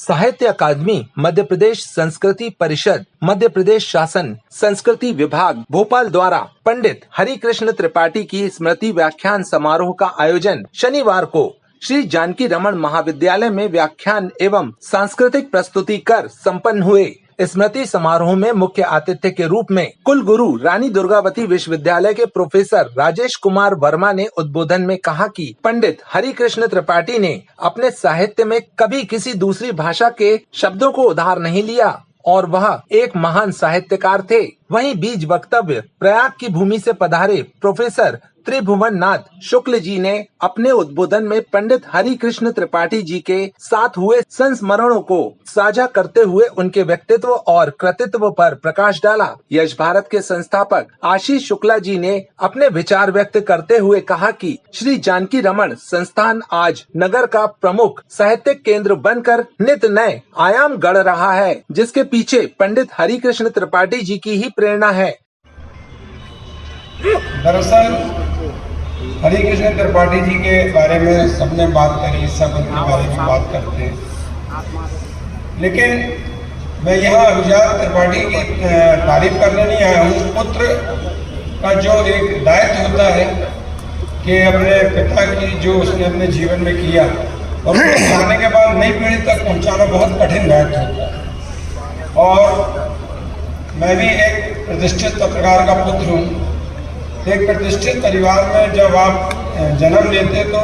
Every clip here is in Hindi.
साहित्य अकादमी, मध्य प्रदेश संस्कृति परिषद, मध्य प्रदेश शासन संस्कृति विभाग भोपाल द्वारा पंडित हरिकृष्ण त्रिपाठी की स्मृति व्याख्यान समारोह का आयोजन शनिवार को श्री जानकी रमन महाविद्यालय में व्याख्यान एवं सांस्कृतिक प्रस्तुति कर संपन्न हुए। स्मृति समारोह में मुख्य आतिथ्य के रूप में कुलगुरु रानी दुर्गावती विश्वविद्यालय के प्रोफेसर राजेश कुमार वर्मा ने उद्बोधन में कहा कि पंडित हरिकृष्ण त्रिपाठी ने अपने साहित्य में कभी किसी दूसरी भाषा के शब्दों को उधार नहीं लिया और वह एक महान साहित्यकार थे। वहीं बीज वक्तव्य प्रयाग की भूमि से पधारे प्रोफेसर त्रिभुवन नाथ शुक्ल जी ने अपने उद्बोधन में पंडित हरिकृष्ण त्रिपाठी जी के साथ हुए संस्मरणों को साझा करते हुए उनके व्यक्तित्व और कृतित्व पर प्रकाश डाला। यश भारत के संस्थापक आशीष शुक्ला जी ने अपने विचार व्यक्त करते हुए कहा कि श्री जानकी रमन संस्थान आज नगर का प्रमुख साहित्यिक केंद्र बनकर नित नए आयाम गढ़ रहा है, जिसके पीछे पंडित हरिकृष्ण त्रिपाठी जी की ही प्रेरणा है। दरअसल हरिकृष्ण त्रिपाठी जी के बारे में सबने बात करी, सब उनके बारे में बात करते हैं, लेकिन मैं यहाँ अभिजात त्रिपाठी की तारीफ करने नहीं आया हूँ। पुत्र का जो एक दायित्व होता है कि अपने पिता की जो उसने अपने जीवन में किया और उसको जाने के बाद नई पीढ़ी तक पहुँचाना बहुत कठिन दायित्व होता है। और मैं भी एक प्रतिष्ठित पत्रकार का पुत्र हूँ। एक प्रतिष्ठित परिवार में जब आप जन्म लेते तो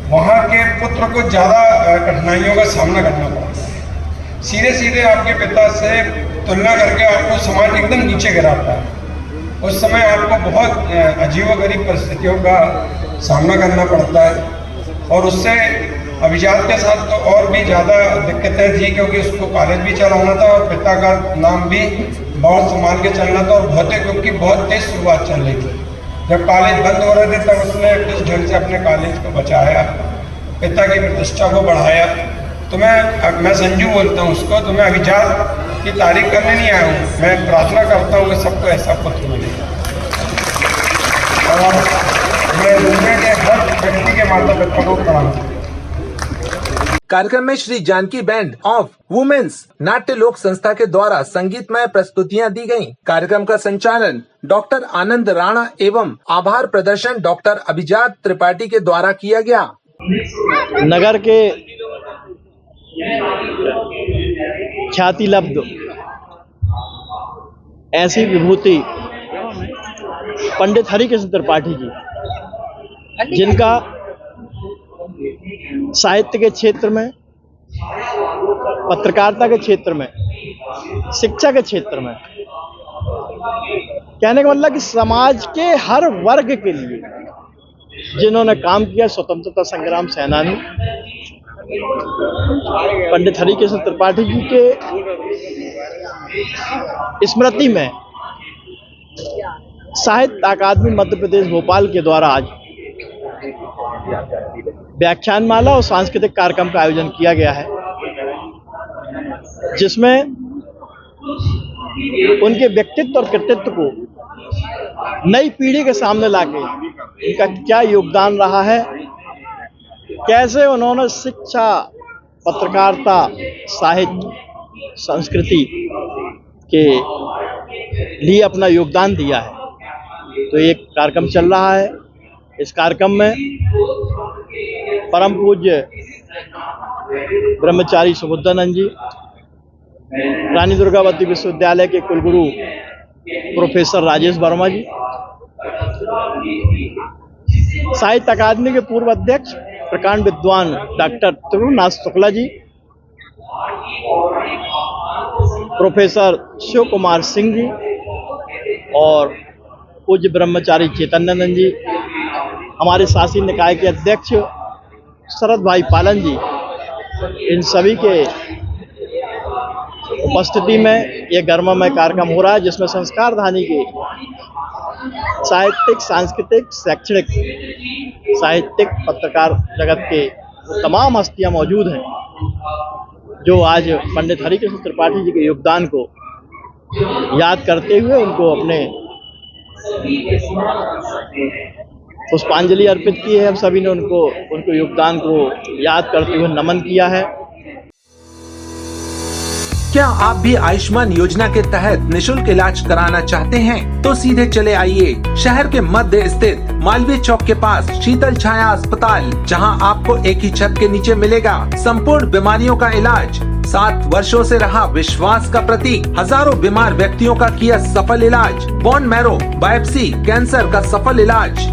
वहाँ के पुत्र को ज़्यादा कठिनाइयों का सामना करना पड़ता है। सीधे सीधे आपके पिता से तुलना करके आपको समाज एकदम नीचे गिराता है। उस समय आपको बहुत अजीबोगरीब परिस्थितियों का सामना करना पड़ता है और उससे अभिजात के साथ तो और भी ज़्यादा दिक्कतें थी, क्योंकि उसको कॉलेज भी चलाना था और पिता का नाम भी बहुत संभाल के चलना था और भौतिक युग की बहुत तेज शुरुआत चल रही थी। जब कॉलेज बंद हो रहे थे तब उसने किस ढंग से अपने कॉलेज को बचाया, पिता की प्रतिष्ठा को बढ़ाया। तो मैं संजू बोलता हूँ उसको, तो मैं अभिजात की तारीफ करने नहीं आया हूँ। मैं प्रार्थना करता हूँ कि सबको ऐसा पुत्र मिले और मैं दुनिया के हर व्यक्ति के माता पिता को प्रणाम करता हूँ। कार्यक्रम में Shri Janaki band of women's नाट्य लोक संस्था के द्वारा संगीतमय प्रस्तुतियां दी गयी। कार्यक्रम का संचालन डॉक्टर आनंद राणा एवं आभार प्रदर्शन डॉक्टर अभिजात त्रिपाठी के द्वारा किया गया। नगर के ख्याति लब्ध ऐसी विभूति पंडित हरिकृष्ण त्रिपाठी जी, जिनका साहित्य के क्षेत्र में, पत्रकारिता के क्षेत्र में, शिक्षा के क्षेत्र में, कहने का मतलब कि समाज के हर वर्ग के लिए जिन्होंने काम किया, स्वतंत्रता संग्राम सेनानी पंडित हरिकृष्ण त्रिपाठी जी के स्मृति में साहित्य अकादमी मध्य प्रदेश भोपाल के द्वारा आज व्याख्यानमाला और सांस्कृतिक कार्यक्रम का आयोजन किया गया है, जिसमें उनके व्यक्तित्व और कृतित्व को नई पीढ़ी के सामने लाके उनका क्या योगदान रहा है, कैसे उन्होंने शिक्षा, पत्रकारिता, साहित्य, संस्कृति के लिए अपना योगदान दिया है। तो एक कार्यक्रम चल रहा है। इस कार्यक्रम में परम पूज्य ब्रह्मचारी सुबुद्धानंद जी, रानी दुर्गावती विश्वविद्यालय के कुलगुरु प्रोफेसर राजेश वर्मा जी, साहित्य अकादमी के पूर्व अध्यक्ष प्रकांड विद्वान डॉक्टर त्रिभुवन शुक्ला जी, प्रोफेसर शिव कुमार सिंह जी और पूज्य ब्रह्मचारी चैतन्यानंद जी, हमारे शासी निकाय के अध्यक्ष शरद भाई पालन जी, इन सभी के उपस्थिति में यह गर्ममय कार्यक्रम हो रहा है, जिसमें संस्कारधानी के साहित्यिक, सांस्कृतिक, शैक्षणिक, साहित्यिक, पत्रकार जगत के तमाम हस्तियां मौजूद हैं, जो आज पंडित हरिकृष्ण त्रिपाठी जी के योगदान को याद करते हुए उनको अपने पुष्पांजलि अर्पित की है। हम सभी ने उनको योगदान को याद करते हुए नमन किया है। क्या आप भी आयुष्मान योजना के तहत निशुल्क इलाज कराना चाहते हैं? तो सीधे चले आइए शहर के मध्य स्थित मालवीय चौक के पास शीतल छाया अस्पताल, जहां आपको एक ही छत के नीचे मिलेगा संपूर्ण बीमारियों का इलाज। 7 वर्षों से रहा विश्वास का प्रतीक, हजारों बीमार व्यक्तियों का किया सफल इलाज, बोन मैरो बायोप्सी कैंसर का सफल इलाज।